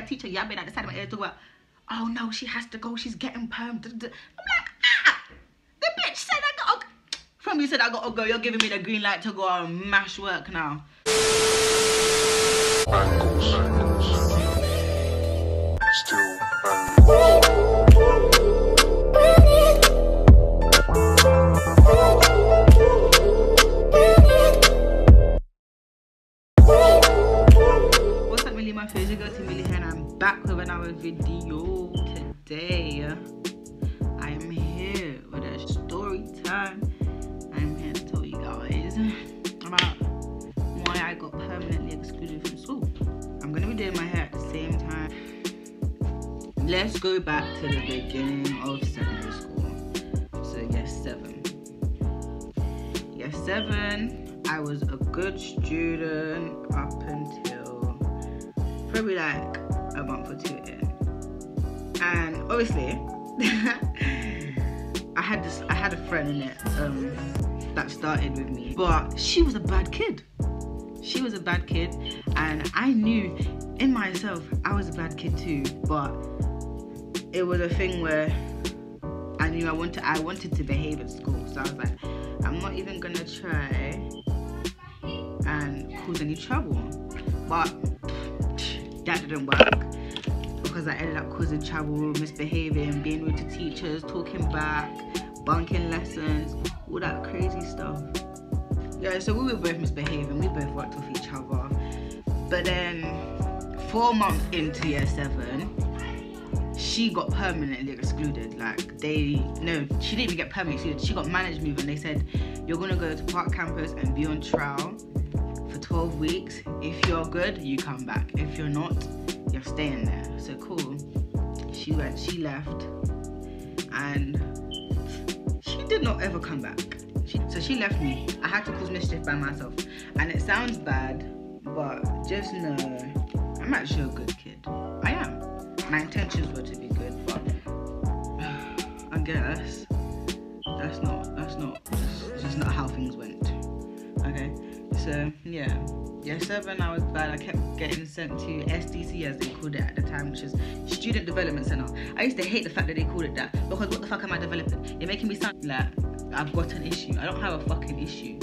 a teacher yabbing at the side of my ear talking about, oh no, she has to go, she's getting permed. I'm like, ah, the bitch said I gotta, from you said I gotta go, you're giving me the green light to go and mash work now. What's up, Millie? My favorite girl to Millie, and I'm back with another video. Today I am here with a story time. I'm here to tell you guys about why I got permanently excluded from school. I'm gonna be doing my hair at the same time. Let's go back to the beginning of secondary school. So year 7. Year 7, I was a good student up until probably like a month or 2 in. And obviously I had a friend in it that started with me, but she was a bad kid. She was a bad kid, and I knew in myself I was a bad kid too, but it was a thing where I knew I wanted to behave at school. So I was like, I'm not even gonna try and cause any trouble. But that didn't work, because I ended up causing trouble, misbehaving, being rude to teachers, talking back, bunking lessons, all that crazy stuff. Yeah, so we were both misbehaving, we both worked off each other. But then 4 months into year 7, she got permanently excluded. Like she didn't even get permanently excluded. She got managed move, and they said, you're gonna go to Park campus and be on trial for 12 weeks. If you're good, you come back. If you're not, you're staying there. So cool. She left, and she did not ever come back. So she left me. I had to cause mischief by myself. And it sounds bad, but just know I'm actually a good kid. I am. My intentions were to be good, but I guess that's just not how things went. Okay, so yeah, year 7 I was bad. I kept getting sent to SDC, as they called it at the time, which is Student Development Center. I used to hate the fact that they called it that, because what the fuck am I developing? You're making me sound like I've got an issue. I don't have a fucking issue.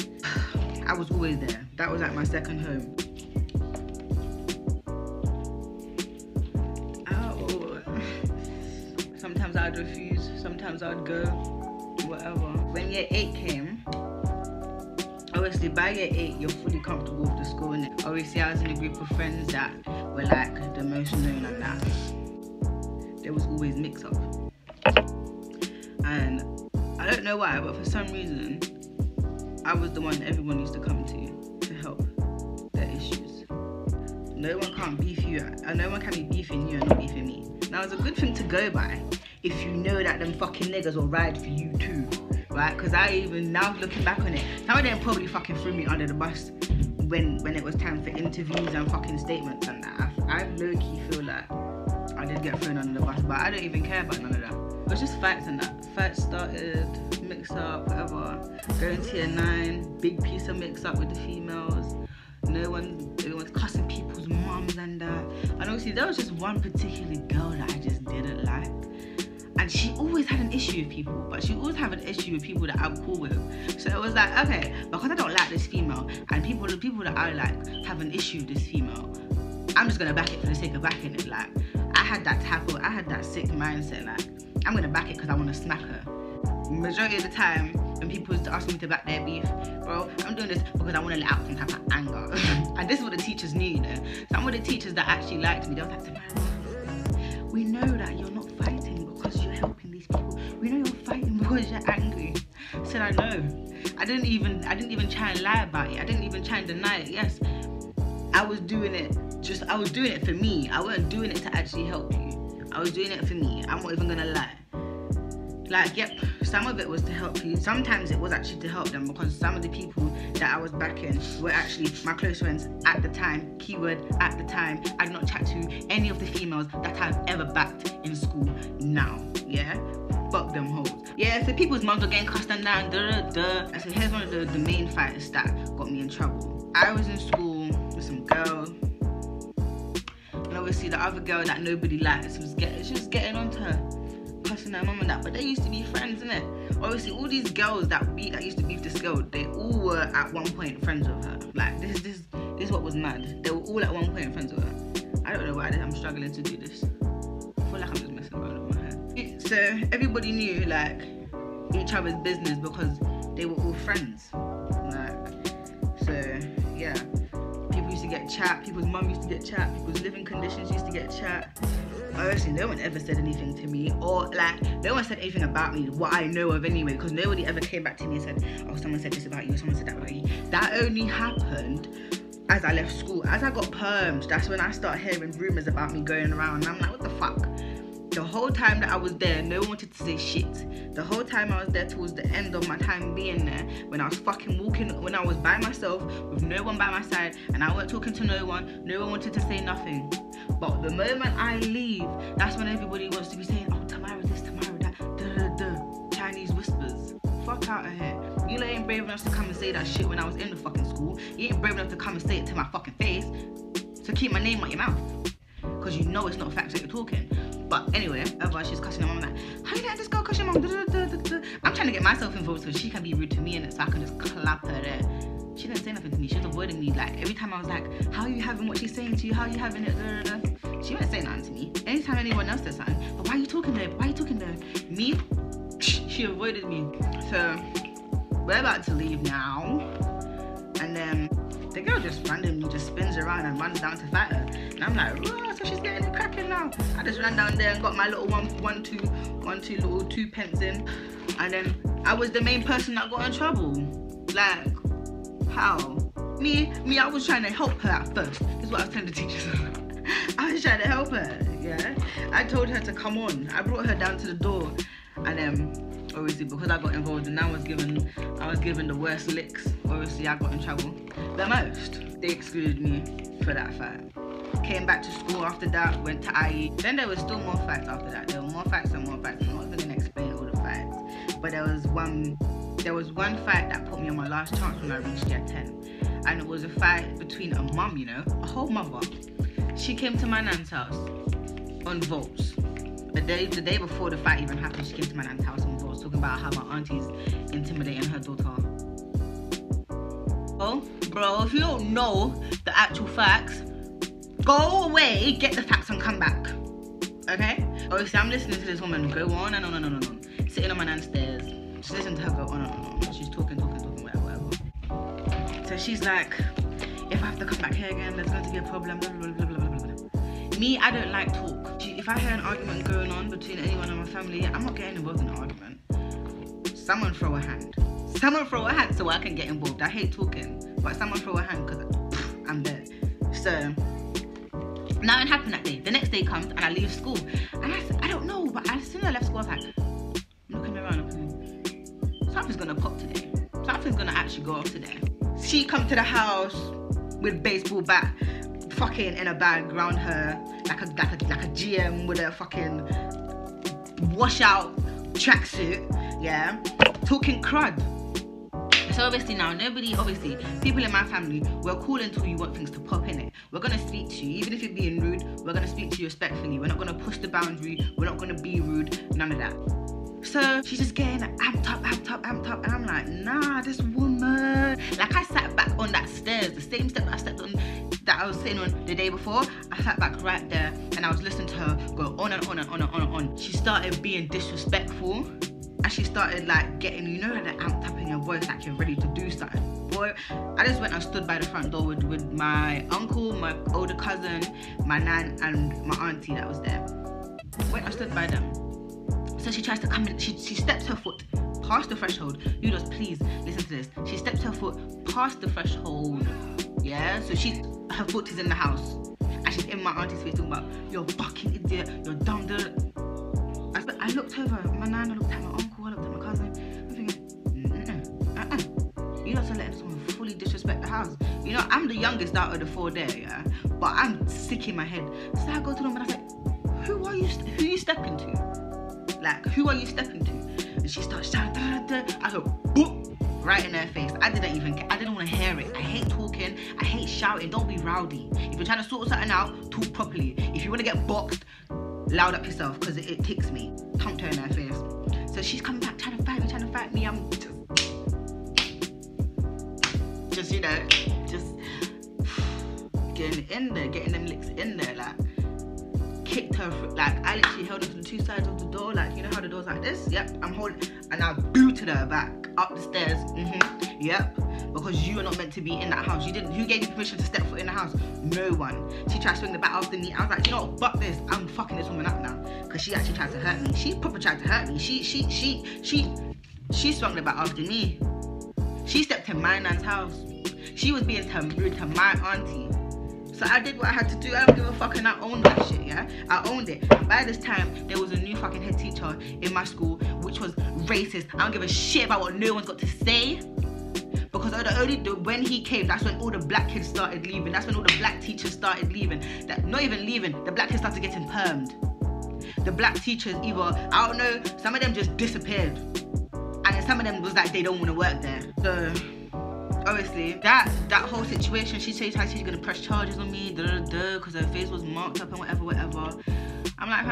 I was always there. That was like my second home. Sometimes I'd refuse, sometimes I'd go, whatever. When year 8 came, obviously by year 8 you're fully comfortable with the school, and obviously I was in a group of friends that were like the most known, and that there was always mix up. And I don't know why, but for some reason I was the one everyone used to come to help their issues. No one can beef you, and no one can be beefing you and not beefing me. Now it's a good thing to go by if you know that them fucking niggas will ride for you too, right? Because I even, now looking back on it, some of them probably fucking threw me under the bus when it was time for interviews and fucking statements and that. I low-key feel like I did get thrown under the bus, but I don't even care about none of that. It was just fights and that. Fights started, mix up, whatever. Going to year 9, big piece of mix up with the females. Everyone's cussing people's mums and that. And obviously there was just one particular girl that I just didn't like. And she always had an issue with people, but she always had an issue with people that I'm cool with. So it was like, okay, because I don't like this female, and the people that I like have an issue with this female, I'm just gonna back it for the sake of backing it. Like, I had that sick mindset, like, I'm gonna back it because I wanna smack her. Majority of the time, when people used to ask me to back their beef, bro, I'm doing this because I want to let out some type of anger. And this is what the teachers knew, you know. Some of the teachers that actually liked me, they were like, Samara, we know that you're not fighting because you're helping these people. We know you're fighting because you're angry. I said, I know. I didn't even try and lie about it. I didn't even try and deny it. Yes, I was doing it for me. I wasn't doing it to actually help you. I was doing it for me. I'm not even gonna lie. Like, yep, some of it was to help you. Sometimes it was actually to help them, because some of the people that I was backing were actually my close friends at the time. Keyword, at the time. I did not chat to any of the females that I've ever backed in school now, yeah? Fuck them hoes. Yeah, so people's moms were getting cussed and down, And so here's one of the main fighters that got me in trouble. I was in school with some girl, and obviously the other girl that nobody likes she was getting onto her, cussing her mum and that. But they used to be friends, innit? Obviously, all these girls that used to beef this girl, they all were at one point friends with her. Like this is what was mad. They were all at one point friends with her. I don't know why I'm struggling to do this. I feel like I'm just messing around with my hair. So everybody knew like each other's business because they were all friends. Like, so yeah, people used to get chat. People's mum used to get chat. People's living conditions used to get chat. Honestly, no one ever said anything to me, or like no one said anything about me, what I know of anyway, because nobody ever came back to me and said, oh, someone said this about you, someone said that about you. That only happened as I left school. As I got permed, that's when I started hearing rumours about me going around, and I'm like, what the fuck? The whole time that I was there, no one wanted to say shit. The whole time I was there towards the end of my time being there, when I was fucking walking, when I was by myself, with no one by my side, and I weren't talking to no one wanted to say nothing. But the moment I leave, that's when everybody wants to be saying, oh, Tamara this, Tamara that, Chinese whispers. Fuck out of here. You ain't brave enough to come and say that shit when I was in the fucking school. You ain't brave enough to come and say it to my fucking face. So keep my name out your mouth. Because you know it's not facts that you're talking. But anyway, she's cussing her mum like, how you letting this girl cuss your mum? I'm trying to get myself involved so she can be rude to me, and so I can just clap her there. She didn't say nothing to me. She was avoiding me. Like every time I was like, how are you having what she's saying to you? How are you having it? She wouldn't say nothing to me. Anytime anyone else said something, but why are you talking there? Why are you talking there? Me? She avoided me. So we're about to leave now, and then the girl just randomly just spins around and runs down to fight her, and I'm like, oh, so she's getting it cracking now. I just ran down there and got my little one two little 2 pence in, and then I was the main person that got in trouble. Like, how? Me, I was trying to help her at first. This is what I was telling the teachers. I was trying to help her, yeah. I told her to come on. I brought her down to the door, and obviously because I got involved and I was given the worst licks. Obviously I got in trouble the most. They excluded me for that fight. Came back to school after that, went to IE. Then there was still more fights after that. There were more fights and more fights. I'm not even gonna explain all the fights, but there was one fight that put me on my last chance when I reached year 10, and it was a fight between a mum, you know, a whole mother. She came to my nan's house on votes. The day before the fight even happened, she came to my nan's house on votes, talking about how my auntie's intimidating her daughter. Oh, bro, if you don't know the actual facts, go away, get the facts and come back. Okay? Obviously, I'm listening to this woman go on and on and on and on, sitting on my nan's stairs. Just listen to her go on and on and on. She's talking, whatever. So she's like, if I have to come back here again, there's going to be a problem, blah, blah, blah, blah, blah, blah. Me, I don't like talk. If I hear an argument going on between anyone in my family, I'm not getting involved in an argument. Someone throw a hand. Someone throw a hand so I can get involved. I hate talking, but someone throw a hand because I'm there. So, nothing happened that day. The next day comes and I leave school. And I don't know, but as soon as I left school, I was like, looking around, something's gonna pop today. Something's gonna actually go off today. She come to the house with baseball bat, fucking in a bag around her, like a GM with a fucking washout tracksuit, yeah, talking crud. So obviously people in my family, we're cool until you want things to pop in it. We're gonna speak to you, even if you're being rude, we're gonna speak to you respectfully. We're not gonna push the boundary, we're not gonna be rude, none of that. So she's just getting amped up, and I'm like, nah, this woman. Like I sat back on that stairs, the same step I stepped on, that I was sitting on the day before. I sat back right there and I was listening to her go on and on and on and on and on. She started being disrespectful, and she started like getting, you know, like amped up in your voice, like you're ready to do something. Boy, I just went and stood by the front door with my uncle, my older cousin, my nan, and my auntie that was there. Went and stood by them. So she tries to come in, she steps her foot past the threshold. You just please listen to this. She steps her foot past the threshold, yeah? So her foot is in the house, and she's in my auntie's face talking about, you're a fucking idiot, you're dumb. I looked over, my nan, I looked at my uncle, I looked at my cousin. I'm thinking, you guys are letting someone fully disrespect the house. You know, I'm the youngest out of the 4 there, yeah? But I'm sick in my head. So I go to them and I say, who are you stepping to? Like, who are you stepping to? And she starts shouting, I go, boop, right in her face. I didn't want to hear it. I hate talking, I hate shouting. Don't be rowdy. If you're trying to sort something out, talk properly. If you want to get boxed, loud up yourself, because it ticks me. Thumped her in her face. So she's coming back trying to fight me. I'm just you know, just getting in there, getting them licks in there, like kicked her, like I literally held her to the two sides of the door, like you know how the door's like this? Yep, I'm holding, and I booted her back up the stairs. Yep, because you are not meant to be in that house. Who gave you permission to step foot in the house? No one. She tried to swing the bat after me. I was like, you know what, fuck this, I'm fucking this woman up now, because she actually tried to hurt me. She proper tried to hurt me. She swung the bat after me. She stepped in my nan's house. She was being rude to my auntie. So I did what I had to do. I don't give a fuck, and I owned that shit, yeah? I owned it. By this time, there was a new fucking head teacher in my school, which was racist. I don't give a shit about what no one's got to say. Because when he came, that's when all the black kids started leaving. That's when all the black teachers started leaving. Not even leaving, the black kids started getting permed. The black teachers either, I don't know, some of them just disappeared. And then some of them was like, they don't want to work there. So obviously, that whole situation, she says she's gonna press charges on me, because her face was marked up and whatever. I'm like,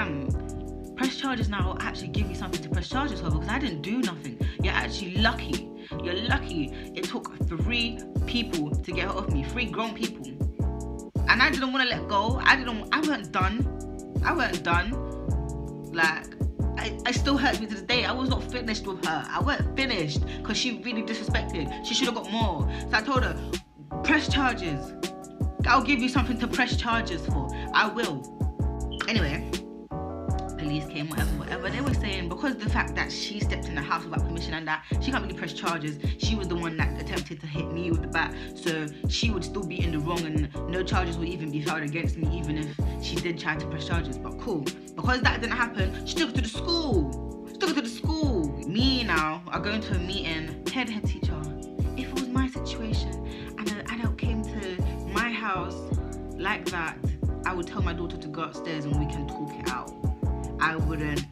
press charges now will actually give you something to press charges for, because I didn't do nothing. You're actually lucky. You're lucky it took 3 people to get her off me, 3 grown people. And I didn't want to let go. I weren't done. Like, I still hurt me to this day. I was not finished with her. I weren't finished, because she really disrespected. She should have got more. So I told her, press charges. I'll give you something to press charges for. I will. Anyway, police came, whatever. They were saying, because of the fact that she stepped in the house without permission and that, she can't really press charges. She was the one that attempted to hit me with the bat, so she would still be in the wrong, and no charges would even be filed against me, even if she did try to press charges. But cool, because that didn't happen, she took it to the school. Me now are going to a meeting, head teacher. If it was my situation and an adult came to my house like that, I would tell my daughter to go upstairs and we can talk it out. I wouldn't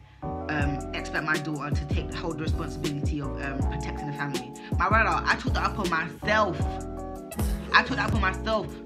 expect my daughter to hold the responsibility of protecting the family. My brother, I took that up on myself.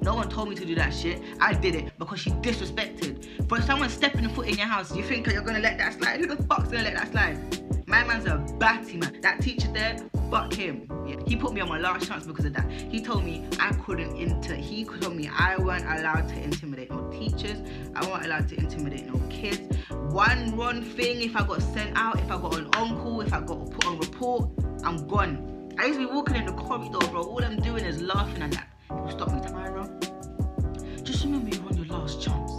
No one told me to do that shit. I did it because she disrespected. For someone stepping a foot in your house, you think you're gonna let that slide? Who the fuck's gonna let that slide? My man's a batty man. That teacher there, fuck him. Yeah. He put me on my last chance because of that. He told me I he told me I weren't allowed to intimidate no teachers. I weren't allowed to intimidate no kids. One wrong thing, if I got sent out, if I got an on-call, if I got put on report, I'm gone. I used to be walking in the corridor, bro. All I'm doing is laughing at that. People stop me, Tamara. Just remember you're on your last chance.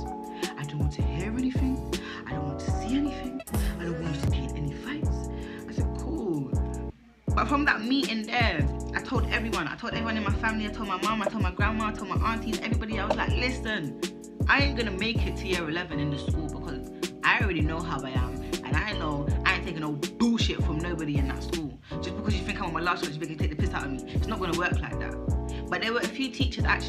I don't want to hear anything. I don't want to see anything. I don't want you to be in any fights. I said, cool. But from that meeting there, I told everyone in my family, I told my mom, I told my grandma, I told my aunties, everybody. I was like, listen, I ain't gonna make it to year 11 in the school, because I already know how I am, and I know I ain't taking no bullshit from nobody in that school. Just because you think I'm on my last chance, you can take the piss out of me. It's not gonna work like that. But there were a few teachers actually